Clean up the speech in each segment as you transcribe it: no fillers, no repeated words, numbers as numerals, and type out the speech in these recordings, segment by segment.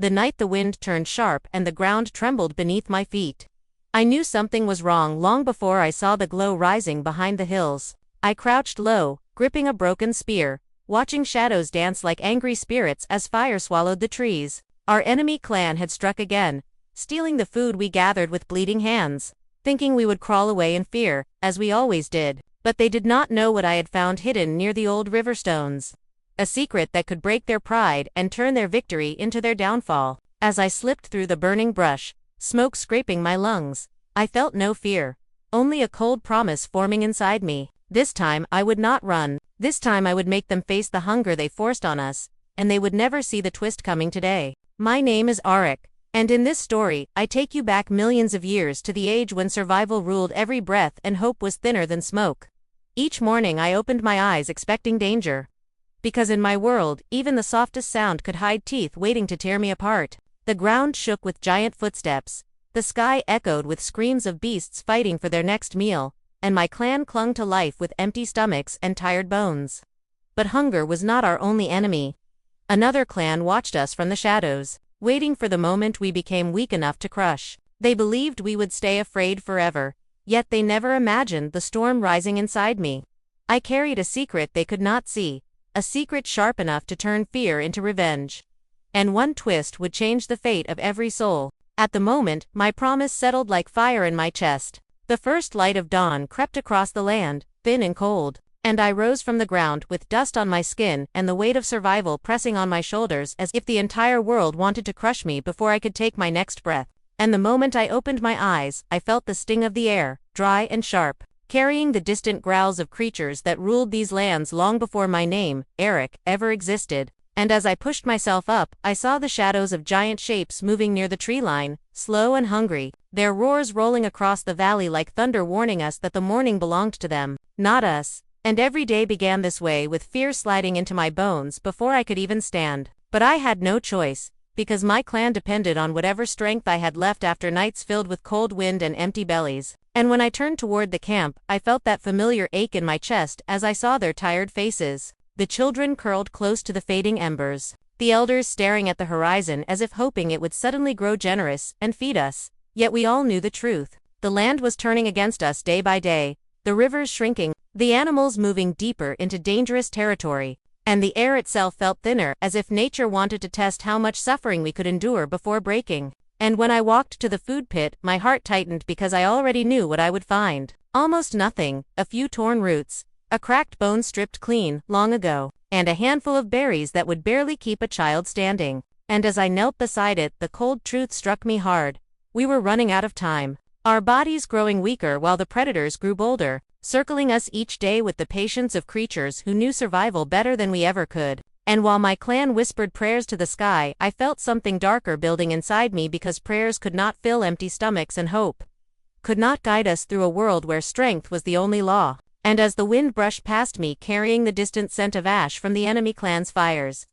The night the wind turned sharp and the ground trembled beneath my feet. I knew something was wrong long before I saw the glow rising behind the hills. I crouched low, gripping a broken spear, watching shadows dance like angry spirits as fire swallowed the trees. Our enemy clan had struck again, stealing the food we gathered with bleeding hands, thinking we would crawl away in fear, as we always did. But they did not know what I had found hidden near the old river stones. A secret that could break their pride and turn their victory into their downfall. As I slipped through the burning brush, smoke scraping my lungs, I felt no fear, only a cold promise forming inside me. This time I would not run. This time I would make them face the hunger they forced on us, and they would never see the twist coming today. My name is Arik, and in this story, I take you back millions of years to the age when survival ruled every breath and hope was thinner than smoke. Each morning I opened my eyes expecting danger. Because in my world, even the softest sound could hide teeth waiting to tear me apart. The ground shook with giant footsteps, the sky echoed with screams of beasts fighting for their next meal, and my clan clung to life with empty stomachs and tired bones. But hunger was not our only enemy. Another clan watched us from the shadows, waiting for the moment we became weak enough to crush. They believed we would stay afraid forever, yet they never imagined the storm rising inside me. I carried a secret they could not see, a secret sharp enough to turn fear into revenge. And one twist would change the fate of every soul. At the moment, my promise settled like fire in my chest. The first light of dawn crept across the land, thin and cold, and I rose from the ground with dust on my skin and the weight of survival pressing on my shoulders as if the entire world wanted to crush me before I could take my next breath. And the moment I opened my eyes, I felt the sting of the air, dry and sharp, carrying the distant growls of creatures that ruled these lands long before my name, Eric, ever existed. And as I pushed myself up, I saw the shadows of giant shapes moving near the tree line, slow and hungry, their roars rolling across the valley like thunder warning us that the morning belonged to them, not us. And every day began this way, with fear sliding into my bones before I could even stand. But I had no choice, because my clan depended on whatever strength I had left after nights filled with cold wind and empty bellies. And when I turned toward the camp, I felt that familiar ache in my chest as I saw their tired faces. The children curled close to the fading embers, the elders staring at the horizon as if hoping it would suddenly grow generous and feed us. Yet we all knew the truth. The land was turning against us day by day, the rivers shrinking, the animals moving deeper into dangerous territory, and the air itself felt thinner, as if nature wanted to test how much suffering we could endure before breaking. And when I walked to the food pit, my heart tightened because I already knew what I would find. Almost nothing, a few torn roots, a cracked bone stripped clean long ago, and a handful of berries that would barely keep a child standing. And as I knelt beside it, the cold truth struck me hard. We were running out of time. Our bodies growing weaker while the predators grew bolder, circling us each day with the patience of creatures who knew survival better than we ever could. And while my clan whispered prayers to the sky, I felt something darker building inside me, because prayers could not fill empty stomachs and hope could not guide us through a world where strength was the only law. And as the wind brushed past me carrying the distant scent of ash from the enemy clan's fires,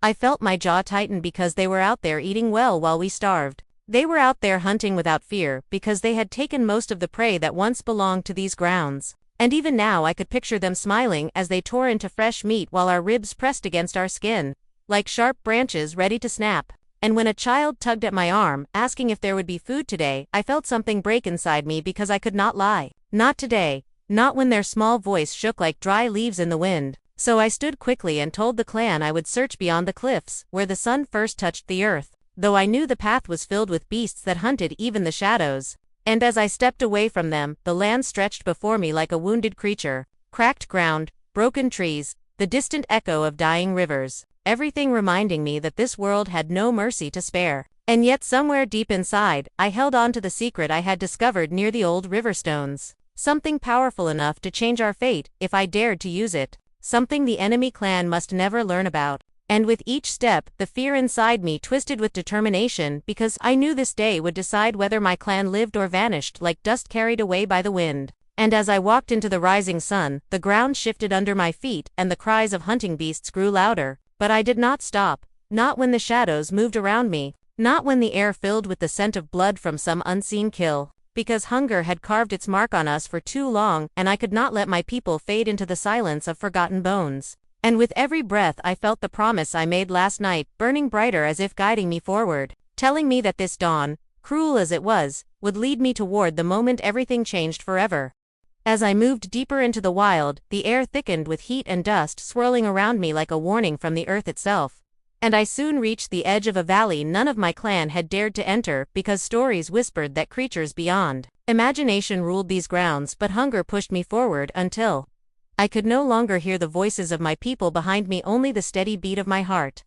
I felt my jaw tighten, because they were out there eating well while we starved. They were out there hunting without fear, because they had taken most of the prey that once belonged to these grounds. And even now I could picture them smiling as they tore into fresh meat while our ribs pressed against our skin, like sharp branches ready to snap. And when a child tugged at my arm, asking if there would be food today, I felt something break inside me, because I could not lie. Not today. Not when their small voice shook like dry leaves in the wind. So I stood quickly and told the clan I would search beyond the cliffs, where the sun first touched the earth, though I knew the path was filled with beasts that hunted even the shadows. And as I stepped away from them, the land stretched before me like a wounded creature. Cracked ground, broken trees, the distant echo of dying rivers, everything reminding me that this world had no mercy to spare. And yet somewhere deep inside, I held on to the secret I had discovered near the old river stones. Something powerful enough to change our fate, if I dared to use it. Something the enemy clan must never learn about. And with each step, the fear inside me twisted with determination, because I knew this day would decide whether my clan lived or vanished like dust carried away by the wind. And as I walked into the rising sun, the ground shifted under my feet and the cries of hunting beasts grew louder. But I did not stop. Not when the shadows moved around me. Not when the air filled with the scent of blood from some unseen kill. Because hunger had carved its mark on us for too long, and I could not let my people fade into the silence of forgotten bones. And with every breath I felt the promise I made last night burning brighter as if guiding me forward, telling me that this dawn, cruel as it was, would lead me toward the moment everything changed forever. As I moved deeper into the wild, the air thickened with heat and dust swirling around me like a warning from the earth itself. And I soon reached the edge of a valley none of my clan had dared to enter because stories whispered that creatures beyond imagination ruled these grounds, but hunger pushed me forward until I could no longer hear the voices of my people behind me, only the steady beat of my heart,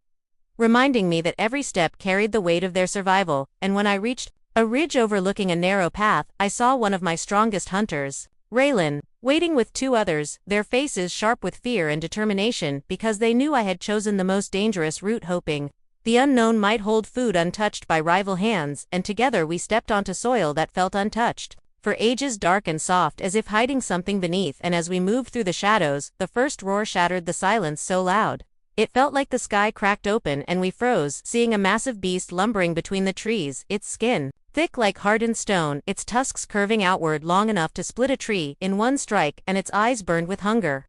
reminding me that every step carried the weight of their survival. And when I reached a ridge overlooking a narrow path, I saw one of my strongest hunters, Raylan, waiting with two others, their faces sharp with fear and determination because they knew I had chosen the most dangerous route, hoping the unknown might hold food untouched by rival hands, and together we stepped onto soil that felt untouched for ages, dark and soft as if hiding something beneath. And as we moved through the shadows, the first roar shattered the silence so loud it felt like the sky cracked open and we froze, seeing a massive beast lumbering between the trees, its skin thick like hardened stone, its tusks curving outward long enough to split a tree in one strike, and its eyes burned with hunger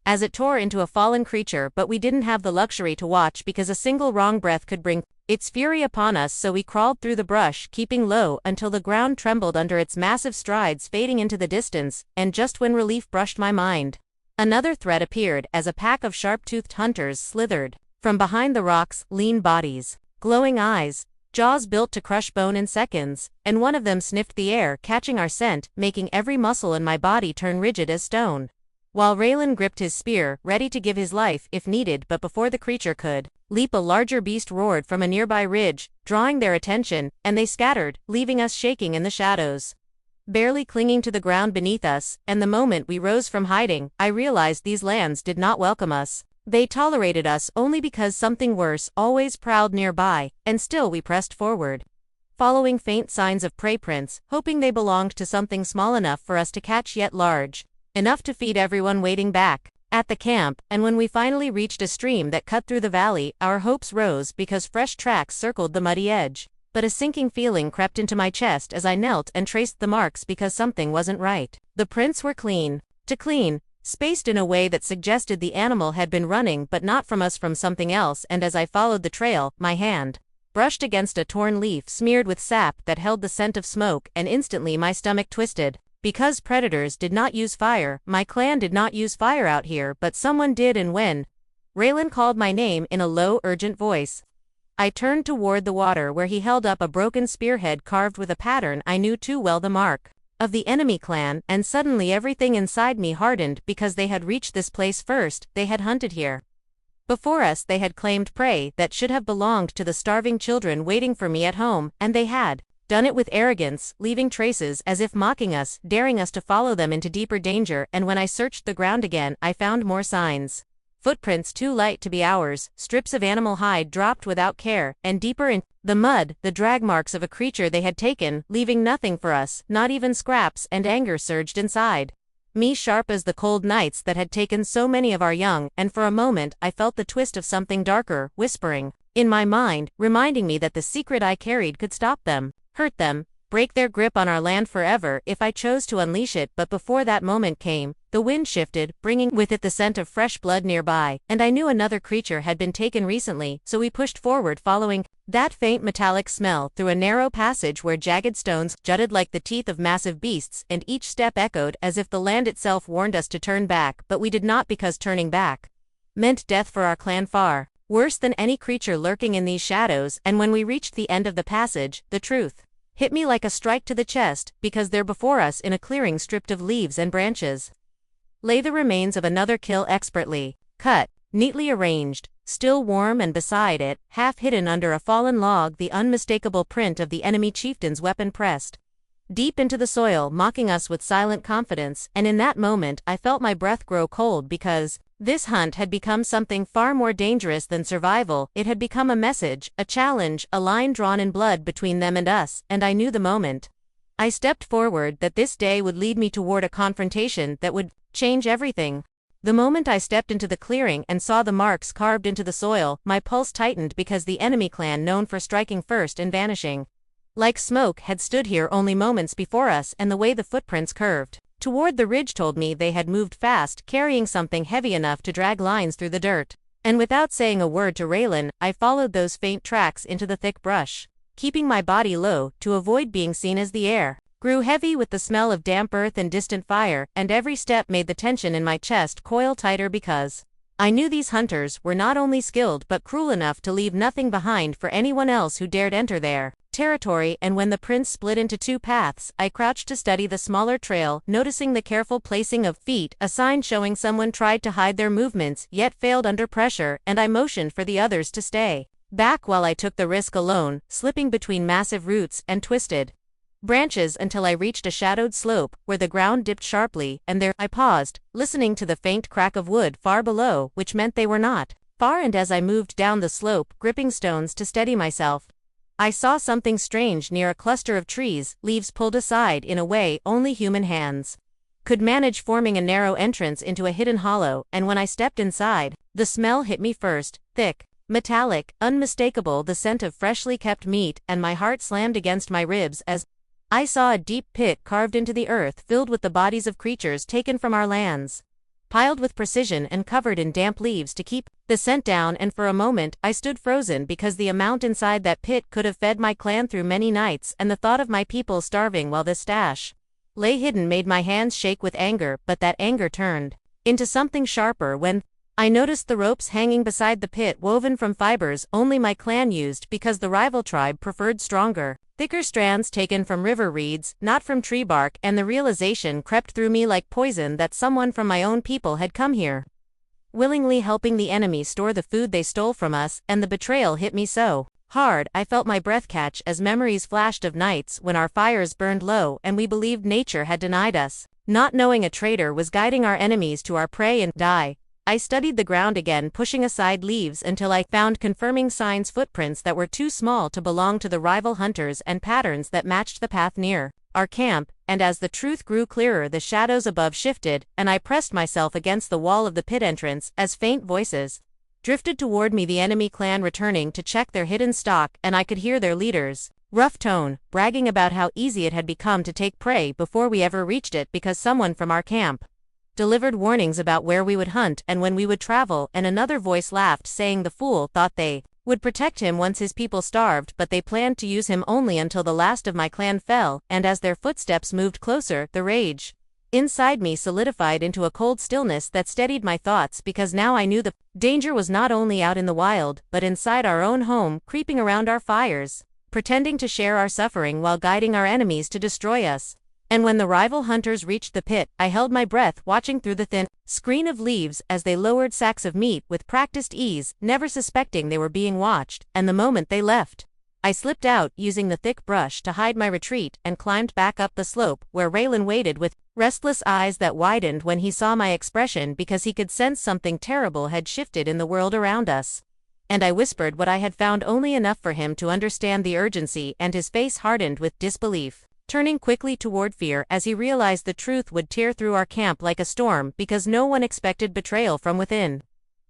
as it tore into a fallen creature. But we didn't have the luxury to watch because a single wrong breath could bring its fury upon us, so we crawled through the brush, keeping low until the ground trembled under its massive strides fading into the distance. And just when relief brushed my mind, another threat appeared as a pack of sharp-toothed hunters slithered from behind the rocks, lean bodies, glowing eyes, jaws built to crush bone in seconds, and one of them sniffed the air, catching our scent, making every muscle in my body turn rigid as stone. While Raylan gripped his spear, ready to give his life if needed, but before the creature could leap, a larger beast roared from a nearby ridge, drawing their attention, and they scattered, leaving us shaking in the shadows, barely clinging to the ground beneath us. And the moment we rose from hiding, I realized these lands did not welcome us. They tolerated us only because something worse always prowled nearby, and still we pressed forward, following faint signs of prey prints, hoping they belonged to something small enough for us to catch yet large enough to feed everyone waiting back at the camp. And when we finally reached a stream that cut through the valley, our hopes rose because fresh tracks circled the muddy edge. But a sinking feeling crept into my chest as I knelt and traced the marks because something wasn't right. The prints were clean, spaced in a way that suggested the animal had been running, but not from us, from something else. And as I followed the trail, my hand brushed against a torn leaf smeared with sap that held the scent of smoke, and instantly my stomach twisted. Because predators did not use fire, my clan did not use fire out here, but someone did. And when Raylan called my name in a low, urgent voice, I turned toward the water where he held up a broken spearhead carved with a pattern I knew too well, the mark of the enemy clan. And suddenly everything inside me hardened because they had reached this place first, they had hunted here before us, they had claimed prey that should have belonged to the starving children waiting for me at home, and they had done it with arrogance, leaving traces as if mocking us, daring us to follow them into deeper danger. And when I searched the ground again, I found more signs. Footprints too light to be ours, strips of animal hide dropped without care, and deeper in the mud, the drag marks of a creature they had taken, leaving nothing for us, not even scraps. And anger surged inside me, sharp as the cold nights that had taken so many of our young, and for a moment I felt the twist of something darker, whispering in my mind, reminding me that the secret I carried could stop them, hurt them, break their grip on our land forever if I chose to unleash it. But before that moment came, the wind shifted, bringing with it the scent of fresh blood nearby, and I knew another creature had been taken recently, so we pushed forward, following that faint metallic smell through a narrow passage where jagged stones jutted like the teeth of massive beasts, and each step echoed as if the land itself warned us to turn back. But we did not, because turning back meant death for our clan, far worse than any creature lurking in these shadows. And when we reached the end of the passage, the truth hit me like a strike to the chest, because there before us, in a clearing stripped of leaves and branches, lay the remains of another kill, expertly cut, neatly arranged, still warm, and beside it, half hidden under a fallen log, the unmistakable print of the enemy chieftain's weapon pressed deep into the soil, mocking us with silent confidence. And in that moment I felt my breath grow cold, because this hunt had become something far more dangerous than survival. It had become a message, a challenge, a line drawn in blood between them and us. And I knew the moment I stepped forward that this day would lead me toward a confrontation that would change everything. The moment I stepped into the clearing and saw the marks carved into the soil, my pulse tightened, because the enemy clan, known for striking first and vanishing like smoke, had stood here only moments before us. And the way the footprints curved toward the ridge told me they had moved fast, carrying something heavy enough to drag lines through the dirt. And without saying a word to Raylan, I followed those faint tracks into the thick brush, keeping my body low to avoid being seen as the air grew heavy with the smell of damp earth and distant fire, and every step made the tension in my chest coil tighter because I knew these hunters were not only skilled but cruel enough to leave nothing behind for anyone else who dared enter their territory. And when the prints split into two paths, I crouched to study the smaller trail, noticing the careful placing of feet, a sign showing someone tried to hide their movements yet failed under pressure, and I motioned for the others to stay back while I took the risk alone, slipping between massive roots and twisted branches until I reached a shadowed slope where the ground dipped sharply, and there I paused, listening to the faint crack of wood far below, which meant they were not far. And as I moved down the slope, gripping stones to steady myself, I saw something strange near a cluster of trees, leaves pulled aside in a way only human hands could manage, forming a narrow entrance into a hidden hollow. And when I stepped inside, the smell hit me first, thick, metallic, unmistakable, the scent of freshly kept meat, and my heart slammed against my ribs as I saw a deep pit carved into the earth filled with the bodies of creatures taken from our lands, piled with precision and covered in damp leaves to keep the scent down. And for a moment, I stood frozen because the amount inside that pit could have fed my clan through many nights, and the thought of my people starving while this stash lay hidden made my hands shake with anger. But that anger turned into something sharper when I noticed the ropes hanging beside the pit, woven from fibers only my clan used because the rival tribe preferred stronger, thicker strands taken from river reeds, not from tree bark. And the realization crept through me like poison that someone from my own people had come here, willingly helping the enemy store the food they stole from us. And the betrayal hit me so hard I felt my breath catch as memories flashed of nights when our fires burned low and we believed nature had denied us, not knowing a traitor was guiding our enemies to our prey. And I studied the ground again, pushing aside leaves until I found confirming signs, footprints that were too small to belong to the rival hunters and patterns that matched the path near our camp. And as the truth grew clearer, the shadows above shifted, and I pressed myself against the wall of the pit entrance as faint voices drifted toward me, the enemy clan returning to check their hidden stock. And I could hear their leaders' rough tone, bragging about how easy it had become to take prey before we ever reached it because someone from our camp delivered warnings about where we would hunt and when we would travel. And another voice laughed, saying the fool thought they would protect him once his people starved, but they planned to use him only until the last of my clan fell. And as their footsteps moved closer, the rage inside me solidified into a cold stillness that steadied my thoughts, because now I knew the danger was not only out in the wild, but inside our own home, creeping around our fires, pretending to share our suffering while guiding our enemies to destroy us. And when the rival hunters reached the pit, I held my breath, watching through the thin screen of leaves as they lowered sacks of meat with practiced ease, never suspecting they were being watched. And the moment they left, I slipped out, using the thick brush to hide my retreat, and climbed back up the slope, where Raylan waited with restless eyes that widened when he saw my expression, because he could sense something terrible had shifted in the world around us. And I whispered what I had found, only enough for him to understand the urgency, and his face hardened with disbelief, turning quickly toward fear as he realized the truth would tear through our camp like a storm, because no one expected betrayal from within.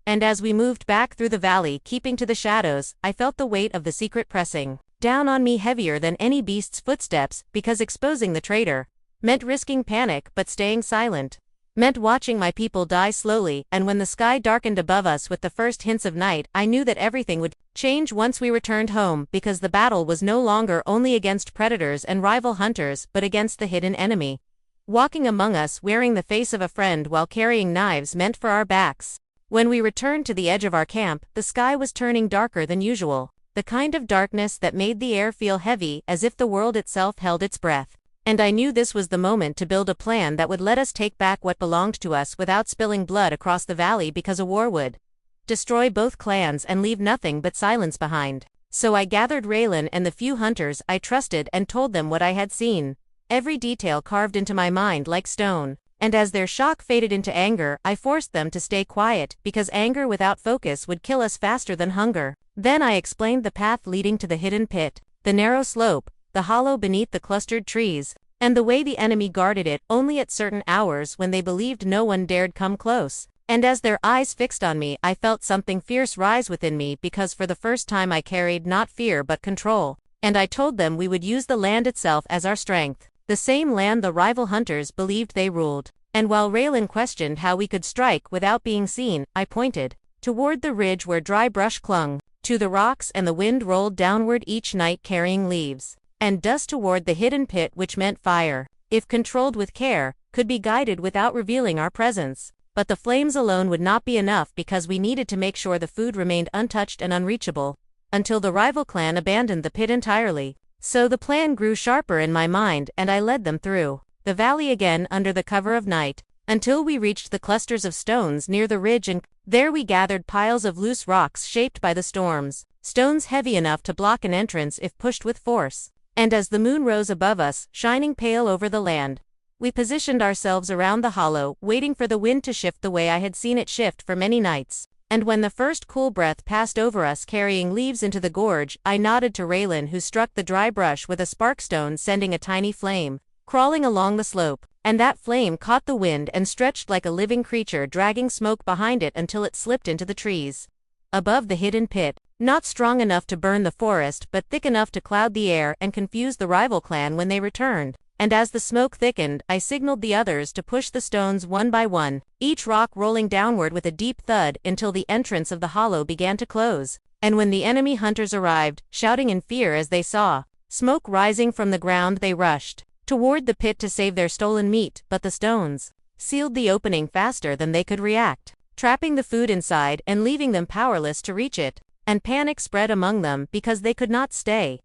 And as we moved back through the valley, keeping to the shadows, I felt the weight of the secret pressing down on me, heavier than any beast's footsteps, because exposing the traitor meant risking panic, but staying silent meant watching my people die slowly. And when the sky darkened above us with the first hints of night, I knew that everything would change once we returned home, because the battle was no longer only against predators and rival hunters, but against the hidden enemy walking among us, wearing the face of a friend while carrying knives meant for our backs. When we returned to the edge of our camp, the sky was turning darker than usual, the kind of darkness that made the air feel heavy, as if the world itself held its breath. And I knew this was the moment to build a plan that would let us take back what belonged to us without spilling blood across the valley, because a war would destroy both clans and leave nothing but silence behind. So I gathered Raylan and the few hunters I trusted and told them what I had seen, every detail carved into my mind like stone. And as their shock faded into anger, I forced them to stay quiet, because anger without focus would kill us faster than hunger. Then I explained the path leading to the hidden pit, the narrow slope, the hollow beneath the clustered trees, and the way the enemy guarded it only at certain hours when they believed no one dared come close. And as their eyes fixed on me, I felt something fierce rise within me, because for the first time I carried not fear but control. And I told them we would use the land itself as our strength. the same land the rival hunters believed they ruled. And while Raylan questioned how we could strike without being seen, I pointed toward the ridge where dry brush clung to the rocks and the wind rolled downward each night carrying leaves and dust toward the hidden pit, which meant fire, if controlled with care, could be guided without revealing our presence. But the flames alone would not be enough because we needed to make sure the food remained untouched and unreachable until the rival clan abandoned the pit entirely. So the plan grew sharper in my mind, and I led them through the valley again under the cover of night, until we reached the clusters of stones near the ridge, and there we gathered piles of loose rocks shaped by the storms, stones heavy enough to block an entrance if pushed with force. And as the moon rose above us, shining pale over the land, we positioned ourselves around the hollow, waiting for the wind to shift the way I had seen it shift for many nights. And when the first cool breath passed over us carrying leaves into the gorge, I nodded to Raylan, who struck the dry brush with a sparkstone, sending a tiny flame crawling along the slope. And that flame caught the wind and stretched like a living creature, dragging smoke behind it until it slipped into the trees above the hidden pit, not strong enough to burn the forest but thick enough to cloud the air and confuse the rival clan when they returned. And as the smoke thickened, I signaled the others to push the stones one by one, each rock rolling downward with a deep thud until the entrance of the hollow began to close. And when the enemy hunters arrived, shouting in fear as they saw smoke rising from the ground, they rushed toward the pit to save their stolen meat, but the stones sealed the opening faster than they could react, trapping the food inside and leaving them powerless to reach it. And panic spread among them because they could not stay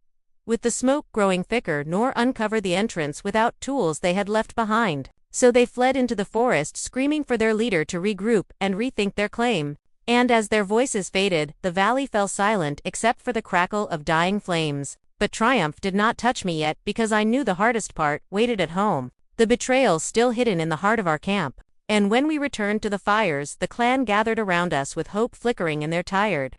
with the smoke growing thicker nor uncover the entrance without tools they had left behind. So they fled into the forest, screaming for their leader to regroup and rethink their claim. And as their voices faded, the valley fell silent except for the crackle of dying flames. But triumph did not touch me yet, because I knew the hardest part waited at home, the betrayal still hidden in the heart of our camp. And when we returned to the fires, the clan gathered around us with hope flickering in their tired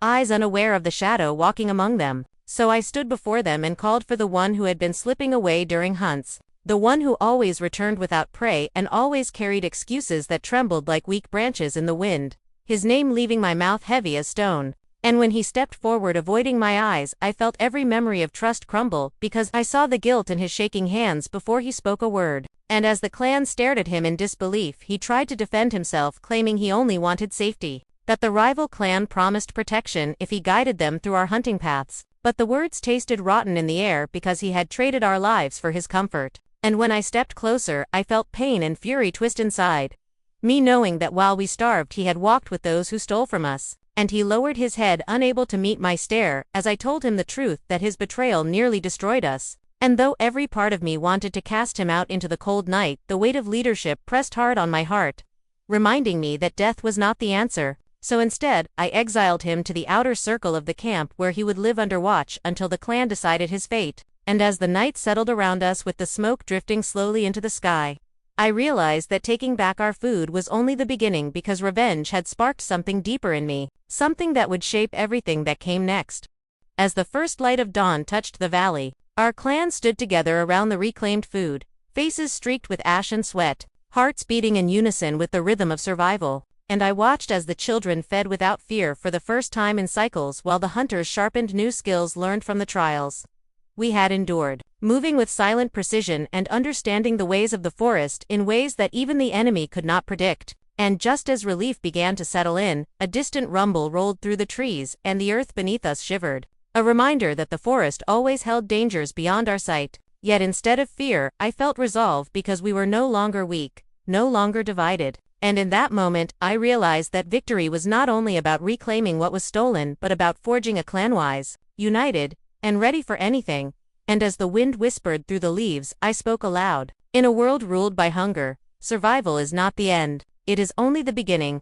eyes, unaware of the shadow walking among them. So I stood before them and called for the one who had been slipping away during hunts, the one who always returned without prey and always carried excuses that trembled like weak branches in the wind, his name leaving my mouth heavy as stone. And when he stepped forward, avoiding my eyes, I felt every memory of trust crumble, because I saw the guilt in his shaking hands before he spoke a word. And as the clan stared at him in disbelief, he tried to defend himself, claiming he only wanted safety, that the rival clan promised protection if he guided them through our hunting paths. But the words tasted rotten in the air because he had traded our lives for his comfort. And when I stepped closer, I felt pain and fury twist inside me, knowing that while we starved he had walked with those who stole from us. And he lowered his head, unable to meet my stare, as I told him the truth, that his betrayal nearly destroyed us. And though every part of me wanted to cast him out into the cold night, the weight of leadership pressed hard on my heart, reminding me that death was not the answer. So instead, I exiled him to the outer circle of the camp, where he would live under watch until the clan decided his fate. And as the night settled around us with the smoke drifting slowly into the sky, I realized that taking back our food was only the beginning, because revenge had sparked something deeper in me, something that would shape everything that came next. As the first light of dawn touched the valley, our clan stood together around the reclaimed food, faces streaked with ash and sweat, hearts beating in unison with the rhythm of survival. And I watched as the children fed without fear for the first time in cycles, while the hunters sharpened new skills learned from the trials we had endured, moving with silent precision and understanding the ways of the forest in ways that even the enemy could not predict. And just as relief began to settle in, a distant rumble rolled through the trees, and the earth beneath us shivered, a reminder that the forest always held dangers beyond our sight. Yet instead of fear, I felt resolve, because we were no longer weak, no longer divided. And in that moment, I realized that victory was not only about reclaiming what was stolen, but about forging a clan wise, united, and ready for anything. And as the wind whispered through the leaves, I spoke aloud. In a world ruled by hunger, survival is not the end. It is only the beginning.